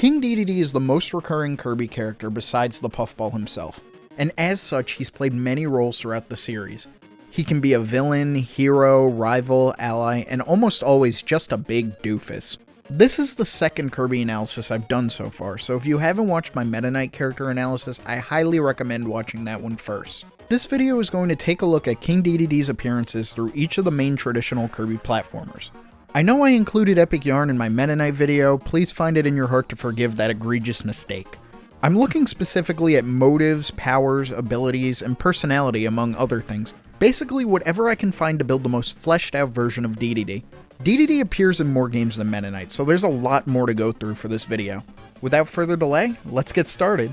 King Dedede is the most recurring Kirby character besides the Puffball himself, and as such he's played many roles throughout the series. He can be a villain, hero, rival, ally, and almost always just a big doofus. This is the second Kirby analysis I've done so far, so if you haven't watched my Meta Knight character analysis, I highly recommend watching that one first. This video is going to take a look at King Dedede's appearances through each of the main traditional Kirby platformers. I know I included Epic Yarn in my Meta Knight video, please find it in your heart to forgive that egregious mistake. I'm looking specifically at motives, powers, abilities, and personality among other things. Basically whatever I can find to build the most fleshed out version of Dedede. Dedede appears in more games than Meta Knight, so there's a lot more to go through for this video. Without further delay, let's get started.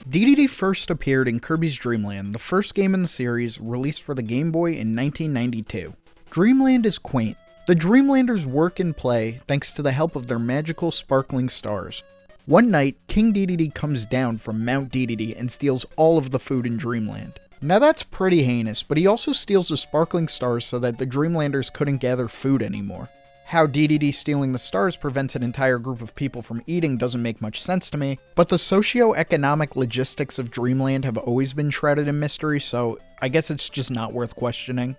Dedede first appeared in Kirby's Dream Land, the first game in the series, released for the Game Boy in 1992. Dreamland is quaint. The Dreamlanders work and play thanks to the help of their magical sparkling stars. One night, King Dedede comes down from Mount Dedede and steals all of the food in Dreamland. Now that's pretty heinous, but he also steals the sparkling stars so that the Dreamlanders couldn't gather food anymore. How Dedede stealing the stars prevents an entire group of people from eating doesn't make much sense to me, but the socio-economic logistics of Dreamland have always been shrouded in mystery, so I guess it's just not worth questioning.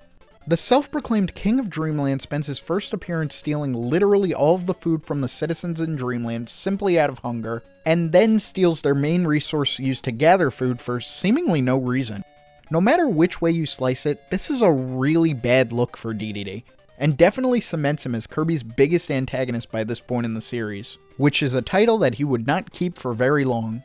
The self-proclaimed King of Dreamland spends his first appearance stealing literally all of the food from the citizens in Dreamland simply out of hunger, and then steals their main resource used to gather food for seemingly no reason. No matter which way you slice it, this is a really bad look for Dedede, and definitely cements him as Kirby's biggest antagonist by this point in the series, which is a title that he would not keep for very long.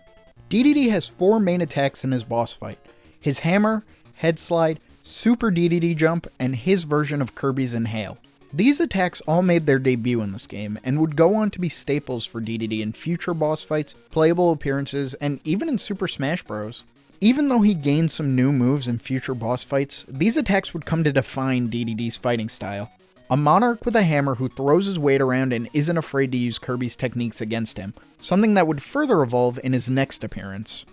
Dedede has 4 main attacks in his boss fight: his hammer, head slide, Super Dedede jump, and his version of Kirby's Inhale. These attacks all made their debut in this game, and would go on to be staples for Dedede in future boss fights, playable appearances, and even in Super Smash Bros. Even though he gained some new moves in future boss fights, these attacks would come to define Dedede's fighting style. A monarch with a hammer who throws his weight around and isn't afraid to use Kirby's techniques against him, something that would further evolve in his next appearance.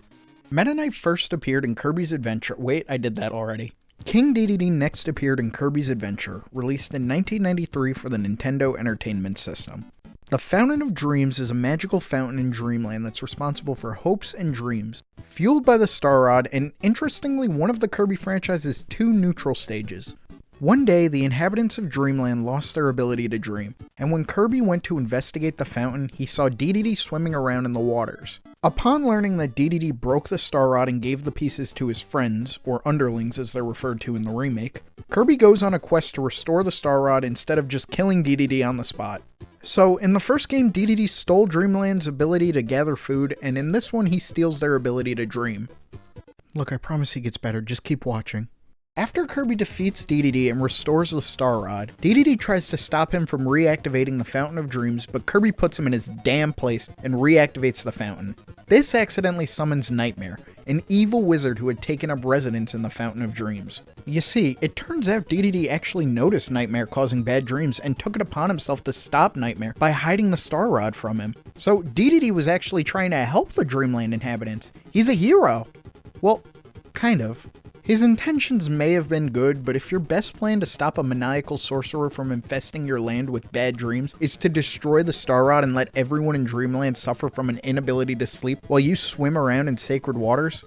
Meta Knight first appeared in Kirby's Adventure. Wait, I did that already. King Dedede next appeared in Kirby's Adventure, released in 1993 for the Nintendo Entertainment System. The Fountain of Dreams is a magical fountain in Dreamland that's responsible for hopes and dreams. Fueled by the Star Rod, and interestingly one of the Kirby franchise's 2 neutral stages. One day, the inhabitants of Dreamland lost their ability to dream, and when Kirby went to investigate the fountain, he saw Dedede swimming around in the waters. Upon learning that Dedede broke the Star Rod and gave the pieces to his friends, or underlings as they're referred to in the remake, Kirby goes on a quest to restore the Star Rod instead of just killing Dedede on the spot. So, in the first game, Dedede stole Dreamland's ability to gather food, and in this one he steals their ability to dream. Look, I promise he gets better, just keep watching. After Kirby defeats Dedede and restores the Star Rod, Dedede tries to stop him from reactivating the Fountain of Dreams, but Kirby puts him in his damn place and reactivates the fountain. This accidentally summons Nightmare, an evil wizard who had taken up residence in the Fountain of Dreams. You see, it turns out Dedede actually noticed Nightmare causing bad dreams and took it upon himself to stop Nightmare by hiding the Star Rod from him. So Dedede was actually trying to help the Dreamland inhabitants. He's a hero! Well, kind of. His intentions may have been good, but if your best plan to stop a maniacal sorcerer from infesting your land with bad dreams is to destroy the Star Rod and let everyone in Dreamland suffer from an inability to sleep while you swim around in sacred waters,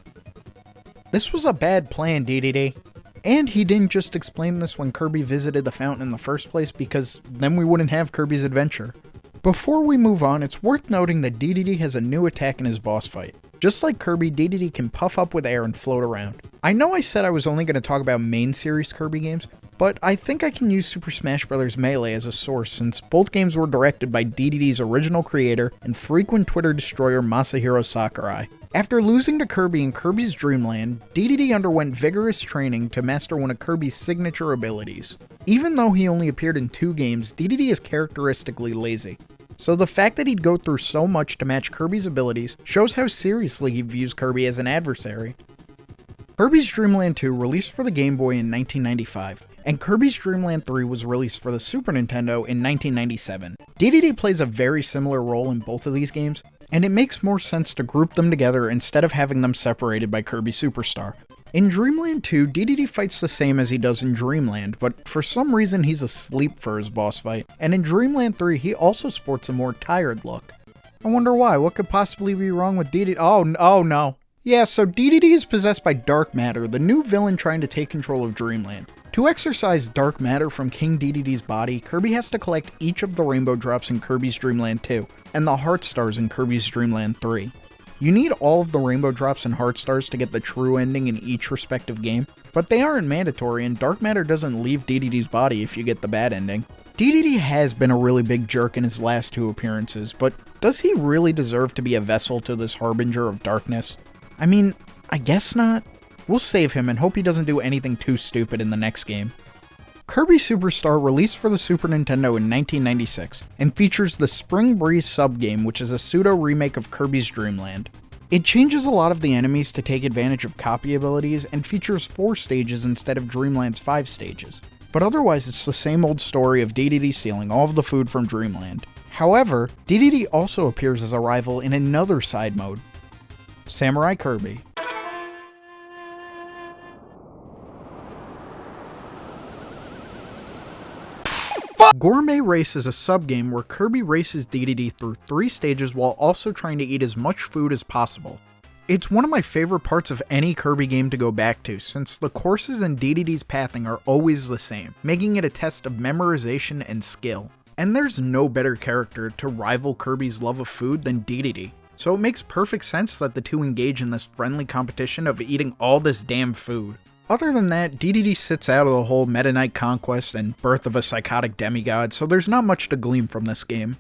this was a bad plan, Dedede. And he didn't just explain this when Kirby visited the fountain in the first place, because then we wouldn't have Kirby's Adventure. Before we move on, it's worth noting that Dedede has a new attack in his boss fight. Just like Kirby, Dedede can puff up with air and float around. I know I said I was only going to talk about main series Kirby games, but I think I can use Super Smash Bros. Melee as a source since both games were directed by Dedede's original creator and frequent Twitter destroyer Masahiro Sakurai. After losing to Kirby in Kirby's Dream Land, Dedede underwent vigorous training to master one of Kirby's signature abilities. Even though he only appeared in 2 games, Dedede is characteristically lazy. So the fact that he'd go through so much to match Kirby's abilities shows how seriously he views Kirby as an adversary. Kirby's Dream Land 2 released for the Game Boy in 1995, and Kirby's Dream Land 3 was released for the Super Nintendo in 1997. Dedede plays a very similar role in both of these games, and it makes more sense to group them together instead of having them separated by Kirby Superstar. In Dreamland 2, Dedede fights the same as he does in Dreamland, but for some reason he's asleep for his boss fight, and in Dreamland 3 he also sports a more tired look. I wonder why. What could possibly be wrong with Dedede? Oh no. Yeah, so Dedede is possessed by dark matter, the new villain trying to take control of Dreamland. To exorcise dark matter from King Dedede's body, Kirby has to collect each of the rainbow drops in Kirby's Dream Land 2, and the heart stars in Kirby's Dream Land 3. You need all of the rainbow drops and heart stars to get the true ending in each respective game, but they aren't mandatory, and dark matter doesn't leave Dedede's body if you get the bad ending. Dedede has been a really big jerk in his last 2 appearances, but does he really deserve to be a vessel to this harbinger of darkness? I mean, I guess not. We'll save him and hope he doesn't do anything too stupid in the next game. Kirby Superstar released for the Super Nintendo in 1996, and features the Spring Breeze subgame, which is a pseudo-remake of Kirby's Dream Land. It changes a lot of the enemies to take advantage of copy abilities, and features 4 stages instead of Dreamland's 5 stages. But otherwise it's the same old story of Dedede stealing all of the food from Dreamland. However, Dedede also appears as a rival in another side mode, Samurai Kirby. Gourmet Race is a subgame where Kirby races Dedede through 3 stages while also trying to eat as much food as possible. It's one of my favorite parts of any Kirby game to go back to, since the courses in Dedede's pathing are always the same, making it a test of memorization and skill. And there's no better character to rival Kirby's love of food than Dedede, so it makes perfect sense that the two engage in this friendly competition of eating all this damn food. Other than that, Dedede sits out of the whole Meta Knight conquest and birth of a psychotic demigod, so there's not much to glean from this game.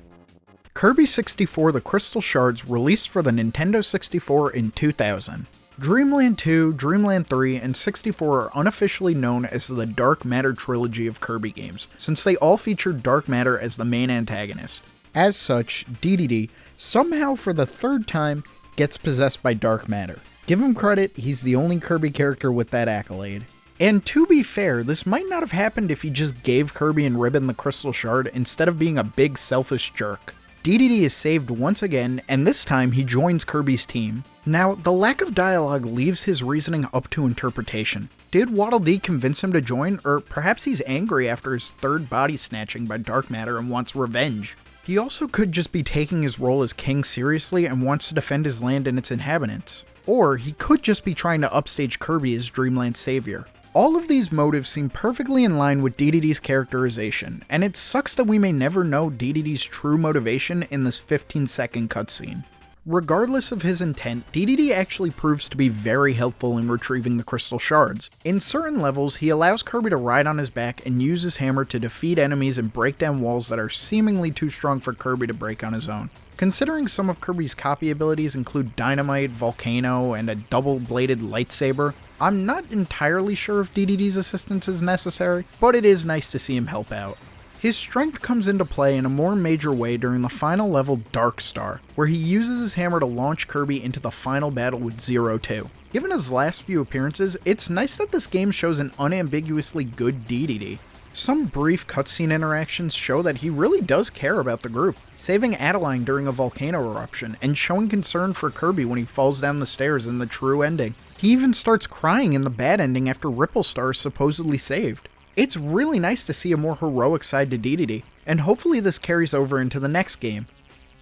Kirby 64 The Crystal Shards released for the Nintendo 64 in 2000. Dreamland 2, Dreamland 3, and 64 are unofficially known as the Dark Matter trilogy of Kirby games, since they all feature Dark Matter as the main antagonist. As such, Dedede, somehow for the 3rd time, gets possessed by Dark Matter. Give him credit, he's the only Kirby character with that accolade. And to be fair, this might not have happened if he just gave Kirby and Ribbon the Crystal Shard instead of being a big selfish jerk. Dedede is saved once again, and this time he joins Kirby's team. Now, the lack of dialogue leaves his reasoning up to interpretation. Did Waddle Dee convince him to join, or perhaps he's angry after his 3rd body snatching by Dark Matter and wants revenge? He also could just be taking his role as king seriously and wants to defend his land and its inhabitants. Or he could just be trying to upstage Kirby as Dreamland's savior. All of these motives seem perfectly in line with Dedede's characterization, and it sucks that we may never know Dedede's true motivation in this 15-second cutscene. Regardless of his intent, Dedede actually proves to be very helpful in retrieving the Crystal Shards. In certain levels, he allows Kirby to ride on his back and use his hammer to defeat enemies and break down walls that are seemingly too strong for Kirby to break on his own. Considering some of Kirby's copy abilities include Dynamite, Volcano, and a double-bladed lightsaber, I'm not entirely sure if Dedede's assistance is necessary, but it is nice to see him help out. His strength comes into play in a more major way during the final level Dark Star, where he uses his hammer to launch Kirby into the final battle with Zero 2. Given his last few appearances, it's nice that this game shows an unambiguously good Dedede. Some brief cutscene interactions show that he really does care about the group, saving Adeline during a volcano eruption, and showing concern for Kirby when he falls down the stairs in the true ending. He even starts crying in the bad ending after Ripple Star is supposedly saved. It's really nice to see a more heroic side to Dedede, and hopefully this carries over into the next game.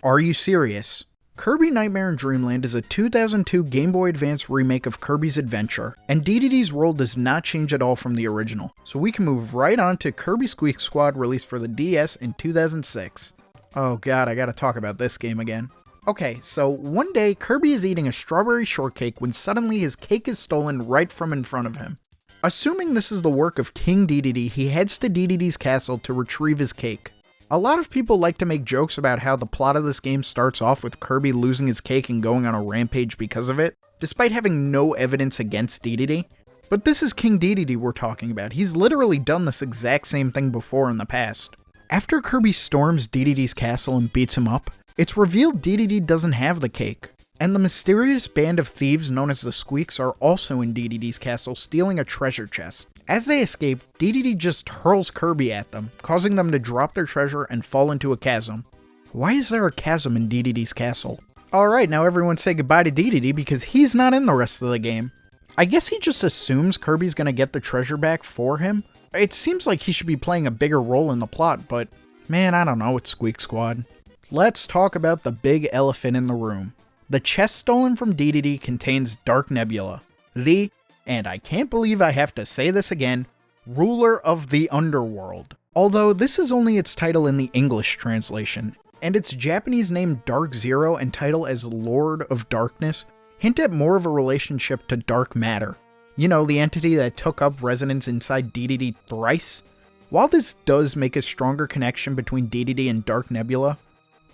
Are you serious? Kirby Nightmare in Dreamland is a 2002 Game Boy Advance remake of Kirby's Adventure, and Dedede's role does not change at all from the original, so we can move right on to Kirby Squeak Squad released for the DS in 2006. Oh god, I gotta talk about this game again. Okay, so one day Kirby is eating a strawberry shortcake when suddenly his cake is stolen right from in front of him. Assuming this is the work of King Dedede, he heads to Dedede's castle to retrieve his cake. A lot of people like to make jokes about how the plot of this game starts off with Kirby losing his cake and going on a rampage because of it, despite having no evidence against Dedede. But this is King Dedede we're talking about. He's literally done this exact same thing before in the past. After Kirby storms Dedede's castle and beats him up, it's revealed Dedede doesn't have the cake. And the mysterious band of thieves known as the Squeaks are also in Dedede's castle stealing a treasure chest. As they escape, Dedede just hurls Kirby at them, causing them to drop their treasure and fall into a chasm. Why is there a chasm in Dedede's castle? Alright, now everyone say goodbye to Dedede because he's not in the rest of the game. I guess he just assumes Kirby's gonna get the treasure back for him. It seems like he should be playing a bigger role in the plot, but man, I don't know, it's Squeak Squad. Let's talk about the big elephant in the room. The chest stolen from Dedede contains Dark Nebula, and I can't believe I have to say this again, ruler of the underworld. Although this is only its title in the English translation, and its Japanese name Dark Zero and title as Lord of Darkness hint at more of a relationship to dark matter. You know, the entity that took up residence inside Dedede thrice? While this does make a stronger connection between Dedede and Dark Nebula,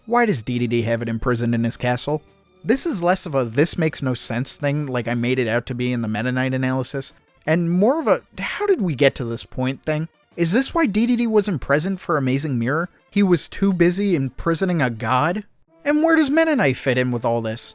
why does Dedede have it imprisoned in his castle? This is less of a this makes no sense thing like I made it out to be in the Meta Knight analysis, and more of a how did we get to this point thing? Is this why Dedede wasn't present for Amazing Mirror? He was too busy imprisoning a god? And where does Meta Knight fit in with all this?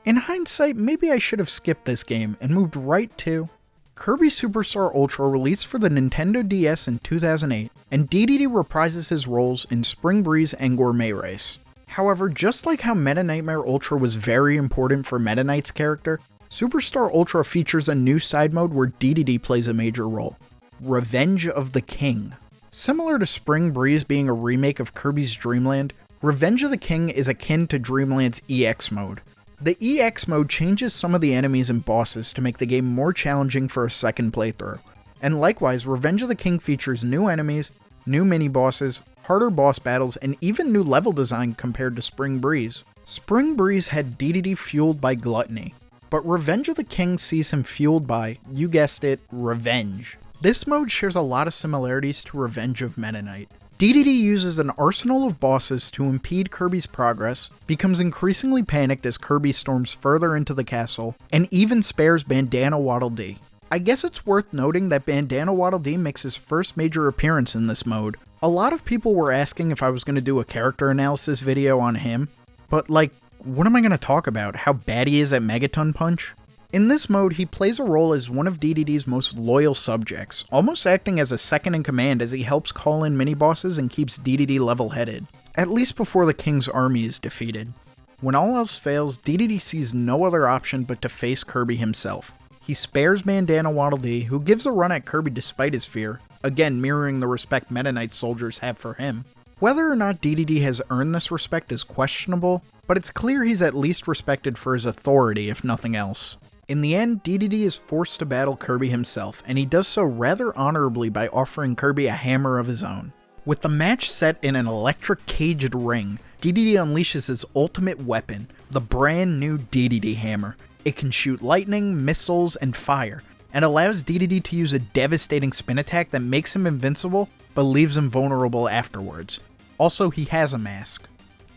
In hindsight, maybe I should have skipped this game and moved right to Kirby Superstar Ultra released for the Nintendo DS in 2008, and Dedede reprises his roles in Spring Breeze and Gourmet Race. However, just like how Meta Nightmare Ultra was very important for Meta Knight's character, Superstar Ultra features a new side mode where Dedede plays a major role, Revenge of the King. Similar to Spring Breeze being a remake of Kirby's Dream Land, Revenge of the King is akin to Dreamland's EX mode. The EX mode changes some of the enemies and bosses to make the game more challenging for a second playthrough. And likewise, Revenge of the King features new enemies, new mini-bosses, harder boss battles, and even new level design compared to Spring Breeze. Spring Breeze had Dedede fueled by gluttony, but Revenge of the King sees him fueled by, you guessed it, revenge. This mode shares a lot of similarities to Revenge of Meta Knight. Dedede uses an arsenal of bosses to impede Kirby's progress, becomes increasingly panicked as Kirby storms further into the castle, and even spares Bandana Waddle Dee. I guess it's worth noting that Bandana Waddle Dee makes his first major appearance in this mode. A lot of people were asking if I was going to do a character analysis video on him, but like, what am I going to talk about? How bad he is at Megaton Punch? In this mode, he plays a role as one of Dedede's most loyal subjects, almost acting as a second in command as he helps call in mini-bosses and keeps Dedede level-headed, at least before the king's army is defeated. When all else fails, Dedede sees no other option but to face Kirby himself. He spares Bandana Waddle Dee, who gives a run at Kirby despite his fear, again mirroring the respect Meta Knight soldiers have for him. Whether or not Dedede has earned this respect is questionable, but it's clear he's at least respected for his authority if nothing else. In the end, Dedede is forced to battle Kirby himself, and he does so rather honorably by offering Kirby a hammer of his own. With the match set in an electric caged ring, Dedede unleashes his ultimate weapon, the brand new Dedede Hammer. It can shoot lightning, missiles, and fire, and allows Dedede to use a devastating spin attack that makes him invincible, but leaves him vulnerable afterwards. Also, he has a mask.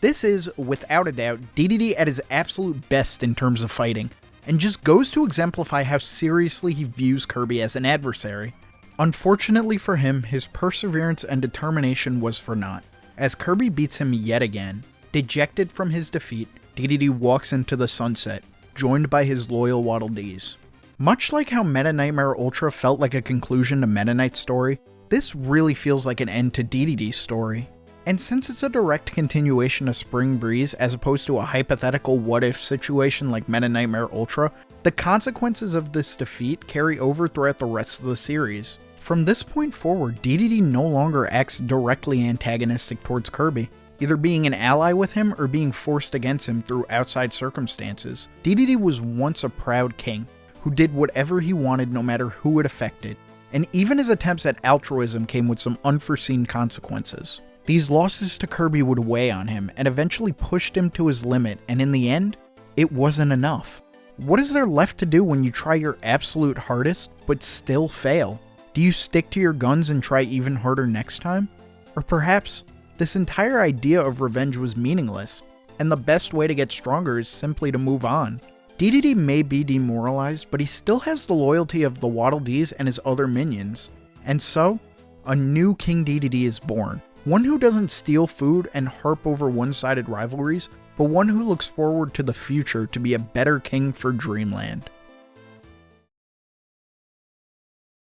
This is, without a doubt, Dedede at his absolute best in terms of fighting, and just goes to exemplify how seriously he views Kirby as an adversary. Unfortunately for him, his perseverance and determination was for naught, as Kirby beats him yet again. Dejected from his defeat, Dedede walks into the sunset, joined by his loyal Waddle Dees. Much like how Meta Nightmare Ultra felt like a conclusion to Meta Knight's story, this really feels like an end to Dedede's story. And since it's a direct continuation of Spring Breeze as opposed to a hypothetical what-if situation like Meta Nightmare Ultra, the consequences of this defeat carry over throughout the rest of the series. From this point forward, Dedede no longer acts directly antagonistic towards Kirby, either being an ally with him or being forced against him through outside circumstances. Dedede was once a proud king, who did whatever he wanted no matter who it affected, and even his attempts at altruism came with some unforeseen consequences. These losses to Kirby would weigh on him and eventually pushed him to his limit, and in the end, it wasn't enough. What is there left to do when you try your absolute hardest, but still fail? Do you stick to your guns and try even harder next time? Or perhaps, this entire idea of revenge was meaningless, and the best way to get stronger is simply to move on. Dedede may be demoralized, but he still has the loyalty of the Waddle Dees and his other minions. And so, a new King Dedede is born. One who doesn't steal food and harp over one-sided rivalries, but one who looks forward to the future to be a better king for Dreamland.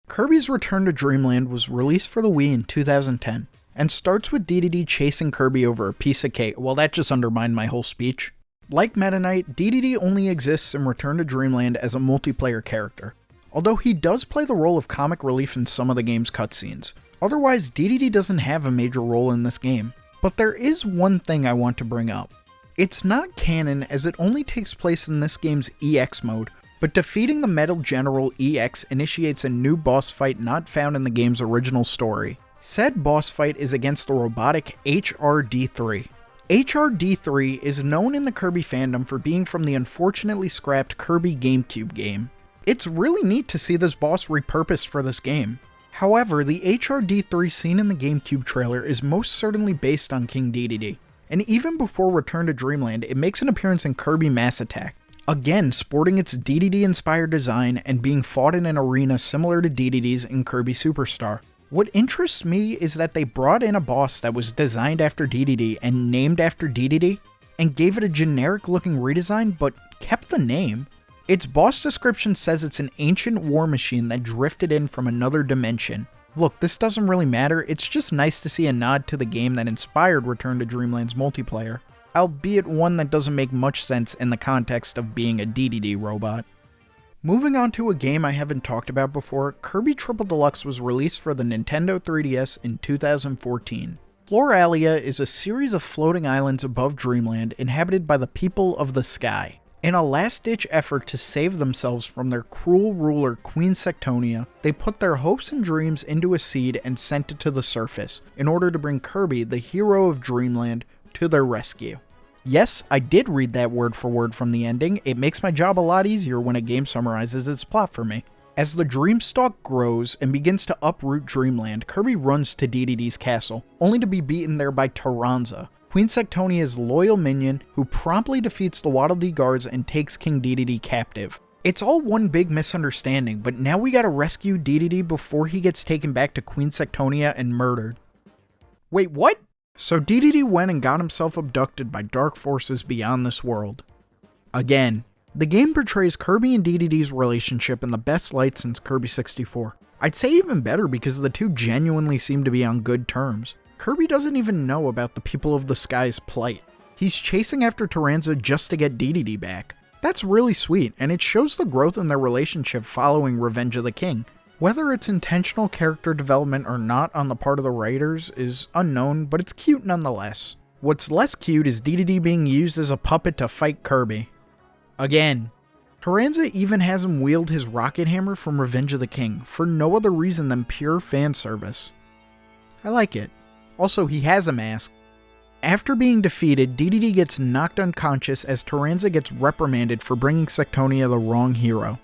Kirby's Return to Dreamland was released for the Wii in 2010, and starts with Dedede chasing Kirby over a piece of cake. Well, that just undermined my whole speech. Like Meta Knight, Dedede only exists in Return to Dreamland as a multiplayer character, although he does play the role of comic relief in some of the game's cutscenes. Otherwise, Dedede doesn't have a major role in this game, But there is one thing I want to bring up. It's not canon as it only takes place in this game's EX mode, but defeating the Metal General EX initiates a new boss fight not found in the game's original story. Said boss fight is against the robotic HRD3. HRD3 is known in the Kirby fandom for being from the unfortunately scrapped Kirby GameCube game. It's really neat to see this boss repurposed for this game. However, the HRD3 seen in the GameCube trailer is most certainly based on King Dedede, and even before Return to Dreamland, it makes an appearance in Kirby Mass Attack, again sporting its Dedede-inspired design and being fought in an arena similar to Dedede's in Kirby Superstar. What interests me is that they brought in a boss that was designed after Dedede and named after Dedede, and gave it a generic-looking redesign but kept the name. Its boss description says it's an ancient war machine that drifted in from another dimension. Look, this doesn't really matter, it's just nice to see a nod to the game that inspired Return to Dreamland's multiplayer, albeit one that doesn't make much sense in the context of being a Dedede robot. Moving on to a game I haven't talked about before, Kirby Triple Deluxe was released for the Nintendo 3DS in 2014. Floralia is a series of floating islands above Dreamland inhabited by the people of the sky. In a last-ditch effort to save themselves from their cruel ruler Queen Sectonia, they put their hopes and dreams into a seed and sent it to the surface, in order to bring Kirby, the hero of Dreamland, to their rescue. Yes, I did read that word for word from the ending. It makes my job a lot easier when a game summarizes its plot for me. As the Dreamstalk grows and begins to uproot Dreamland, Kirby runs to Dedede's castle, only to be beaten there by Taranza, Queen Sectonia's loyal minion, who promptly defeats the Waddle Dee guards and takes King Dedede captive. It's all one big misunderstanding, but now we gotta rescue Dedede before he gets taken back to Queen Sectonia and murdered. Wait, what? So Dedede went and got himself abducted by dark forces beyond this world. Again, the game portrays Kirby and Dedede's relationship in the best light since Kirby 64. I'd say even better because the two genuinely seem to be on good terms. Kirby doesn't even know about the people of the sky's plight. He's chasing after Taranza just to get Dedede back. That's really sweet, and it shows the growth in their relationship following Revenge of the King. Whether it's intentional character development or not on the part of the writers is unknown, but it's cute nonetheless. What's less cute is Dedede being used as a puppet to fight Kirby. Again, Taranza even has him wield his rocket hammer from Revenge of the King, for no other reason than pure fan service. I like it. Also, he has a mask. After being defeated, Dedede gets knocked unconscious as Taranza gets reprimanded for bringing Sectonia the wrong hero.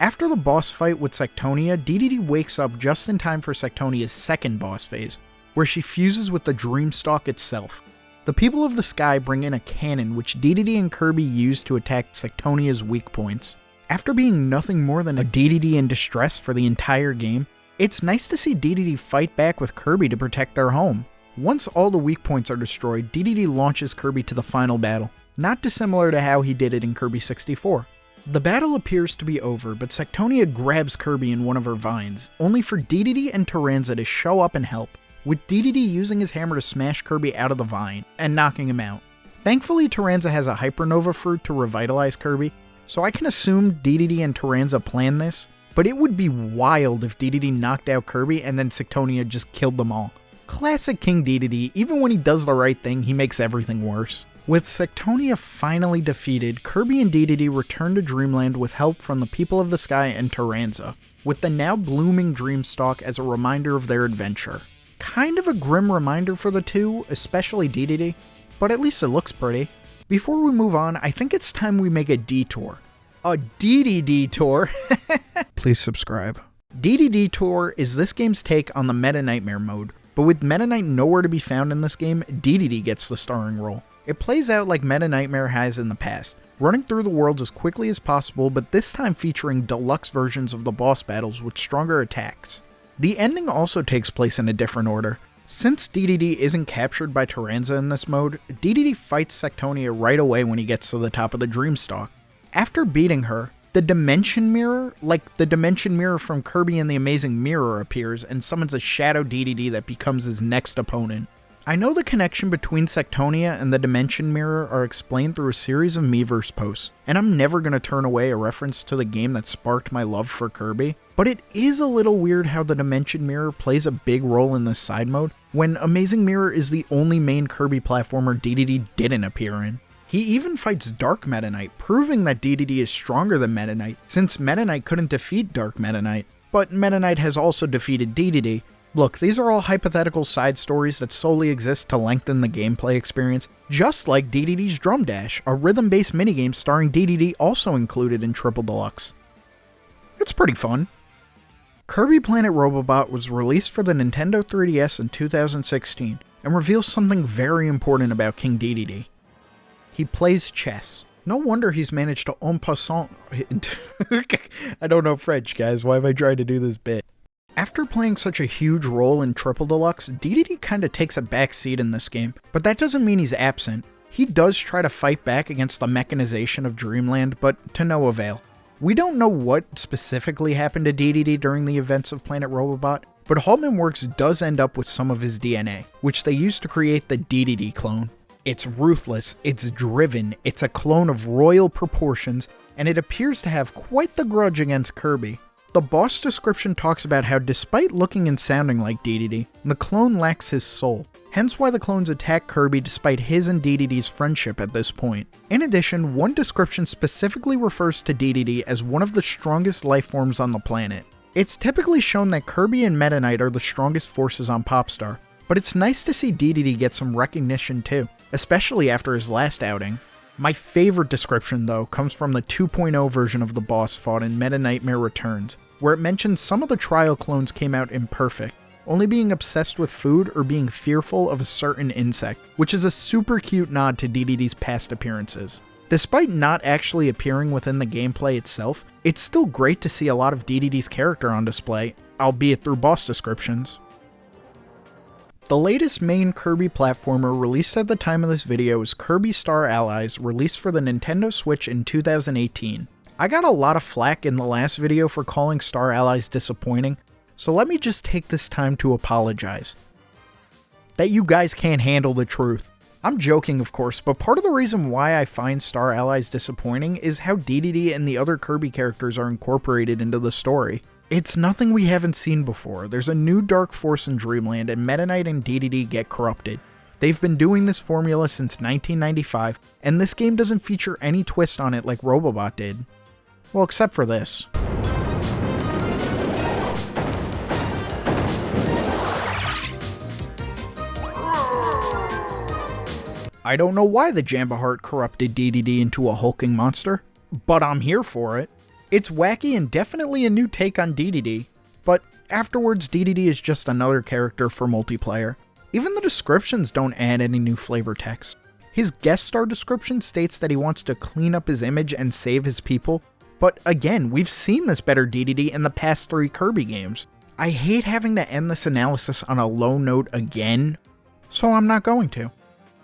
After the boss fight with Sectonia, Dedede wakes up just in time for Sectonia's second boss phase, where she fuses with the Dreamstalk itself. The people of the sky bring in a cannon which Dedede and Kirby use to attack Sectonia's weak points. After being nothing more than a Dedede in distress for the entire game, it's nice to see Dedede fight back with Kirby to protect their home. Once all the weak points are destroyed, Dedede launches Kirby to the final battle, not dissimilar to how he did it in Kirby 64. The battle appears to be over, but Sectonia grabs Kirby in one of her vines, only for Dedede and Taranza to show up and help, with Dedede using his hammer to smash Kirby out of the vine, and knocking him out. Thankfully, Taranza has a Hypernova fruit to revitalize Kirby, so I can assume Dedede and Taranza planned this, but it would be wild if Dedede knocked out Kirby and then Sectonia just killed them all. Classic King Dedede, even when he does the right thing, he makes everything worse. With Sectonia finally defeated, Kirby and Dedede return to Dreamland with help from the people of the sky and Taranza, with the now blooming Dreamstalk as a reminder of their adventure. Kind of a grim reminder for the two, especially Dedede, but at least it looks pretty. Before we move on, I think it's time we make a detour. A Dedede detour! Please subscribe. Dedede Detour is this game's take on the Meta Nightmare mode, but with Meta Knight nowhere to be found in this game, Dedede gets the starring role. It plays out like Meta Nightmare has in the past, running through the worlds as quickly as possible, but this time featuring deluxe versions of the boss battles with stronger attacks. The ending also takes place in a different order. Since Dedede isn't captured by Taranza in this mode, Dedede fights Sectonia right away when he gets to the top of the Dreamstalk. After beating her, the Dimension Mirror, like the Dimension Mirror from Kirby and the Amazing Mirror, appears and summons a Shadow Dedede that becomes his next opponent. I know the connection between Sectonia and the Dimension Mirror are explained through a series of Miiverse posts, and I'm never going to turn away a reference to the game that sparked my love for Kirby, but it is a little weird how the Dimension Mirror plays a big role in this side mode, when Amazing Mirror is the only main Kirby platformer Dedede didn't appear in. He even fights Dark Meta Knight, proving that Dedede is stronger than Meta Knight, since Meta Knight couldn't defeat Dark Meta Knight, but Meta Knight has also defeated Dedede. Look, these are all hypothetical side stories that solely exist to lengthen the gameplay experience, just like Dedede's Drum Dash, a rhythm-based minigame starring Dedede also included in Triple Deluxe. It's pretty fun. Kirby Planet Robobot was released for the Nintendo 3DS in 2016, and reveals something very important about King Dedede. He plays chess. No wonder he's managed to en passant... I don't know French, guys, why am I trying to do this bit? After playing such a huge role in Triple Deluxe, Dedede kinda takes a back seat in this game, but that doesn't mean he's absent. He does try to fight back against the mechanization of Dreamland, but to no avail. We don't know what specifically happened to Dedede during the events of Planet Robobot, but Haltman Works does end up with some of his DNA, which they used to create the Dedede clone. It's ruthless, it's driven, it's a clone of royal proportions, and it appears to have quite the grudge against Kirby. The boss description talks about how despite looking and sounding like Dedede, the clone lacks his soul, hence why the clones attack Kirby despite his and Dedede's friendship at this point. In addition, one description specifically refers to Dedede as one of the strongest life forms on the planet. It's typically shown that Kirby and Meta Knight are the strongest forces on Popstar, but it's nice to see Dedede get some recognition too, especially after his last outing. My favorite description though comes from the 2.0 version of the boss fought in Meta Nightmare Returns, where it mentions some of the trial clones came out imperfect, only being obsessed with food or being fearful of a certain insect, which is a super cute nod to Dedede's past appearances. Despite not actually appearing within the gameplay itself, it's still great to see a lot of Dedede's character on display, albeit through boss descriptions. The latest main Kirby platformer released at the time of this video is Kirby Star Allies, released for the Nintendo Switch in 2018. I got a lot of flack in the last video for calling Star Allies disappointing, so let me just take this time to apologize. That you guys can't handle the truth. I'm joking of course, but part of the reason why I find Star Allies disappointing is how Dedede and the other Kirby characters are incorporated into the story. It's nothing we haven't seen before. There's a new dark force in Dreamland and Meta Knight and Dedede get corrupted. They've been doing this formula since 1995, and this game doesn't feature any twist on it like Robobot did. Well, except for this. I don't know why the Jamba Heart corrupted Dedede into a hulking monster, but I'm here for it. It's wacky and definitely a new take on Dedede, but afterwards Dedede is just another character for multiplayer. Even the descriptions don't add any new flavor text. His guest star description states that he wants to clean up his image and save his people, but again, we've seen this better Dedede in the past 3 Kirby games. I hate having to end this analysis on a low note again, so I'm not going to.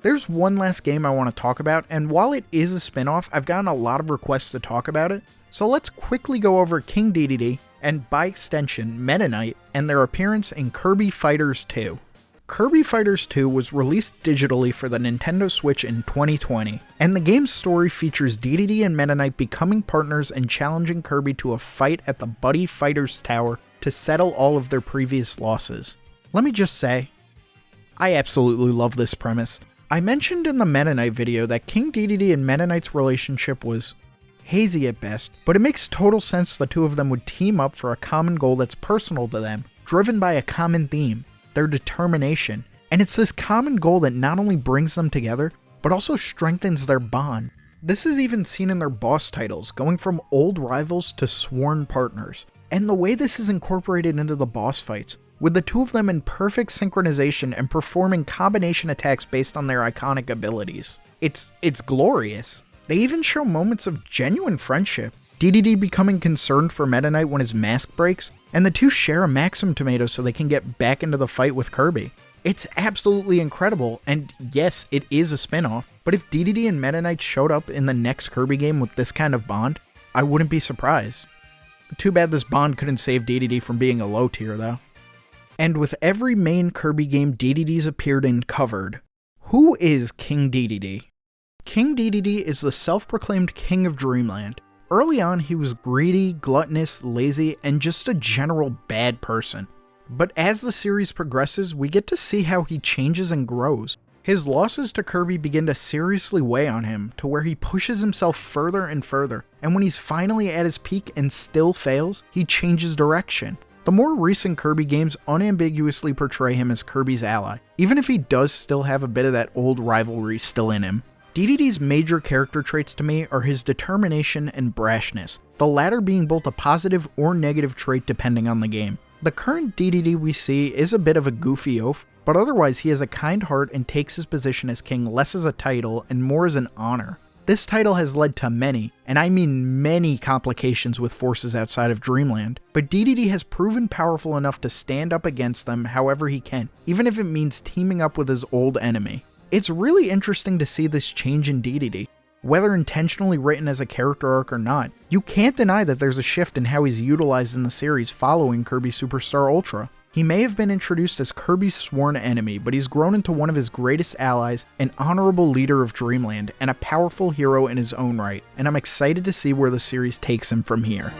There's one last game I want to talk about, and while it is a spin-off, I've gotten a lot of requests to talk about it, so let's quickly go over King Dedede, and by extension, Meta Knight, and their appearance in Kirby Fighters 2. Kirby Fighters 2 was released digitally for the Nintendo Switch in 2020, and the game's story features Dedede and Meta Knight becoming partners and challenging Kirby to a fight at the Buddy Fighters Tower to settle all of their previous losses. Let me just say, I absolutely love this premise. I mentioned in the Meta Knight video that King Dedede and Meta Knight's relationship was hazy at best, but it makes total sense the two of them would team up for a common goal that's personal to them, driven by a common theme, their determination. And it's this common goal that not only brings them together, but also strengthens their bond. This is even seen in their boss titles, going from old rivals to sworn partners. And the way this is incorporated into the boss fights, with the two of them in perfect synchronization and performing combination attacks based on their iconic abilities. It's glorious. They even show moments of genuine friendship, Dedede becoming concerned for Meta Knight when his mask breaks, and the two share a Maxim tomato so they can get back into the fight with Kirby. It's absolutely incredible, and yes, it is a spin-off, but if Dedede and Meta Knight showed up in the next Kirby game with this kind of bond, I wouldn't be surprised. Too bad this bond couldn't save Dedede from being a low tier though. And with every main Kirby game Dedede's appeared in covered, who is King Dedede? King Dedede is the self-proclaimed king of Dreamland. Early on, he was greedy, gluttonous, lazy, and just a general bad person. But as the series progresses, we get to see how he changes and grows. His losses to Kirby begin to seriously weigh on him, to where he pushes himself further and further, and when he's finally at his peak and still fails, he changes direction. The more recent Kirby games unambiguously portray him as Kirby's ally, even if he does still have a bit of that old rivalry still in him. Dedede's major character traits to me are his determination and brashness, the latter being both a positive or negative trait depending on the game. The current Dedede we see is a bit of a goofy oaf, but otherwise he has a kind heart and takes his position as king less as a title and more as an honor. This title has led to many, and I mean many, complications with forces outside of Dreamland, but Dedede has proven powerful enough to stand up against them however he can, even if it means teaming up with his old enemy. It's really interesting to see this change in Dedede. Whether intentionally written as a character arc or not, you can't deny that there's a shift in how he's utilized in the series following Kirby Superstar Ultra. He may have been introduced as Kirby's sworn enemy, but he's grown into one of his greatest allies, an honorable leader of Dreamland, and a powerful hero in his own right, and I'm excited to see where the series takes him from here.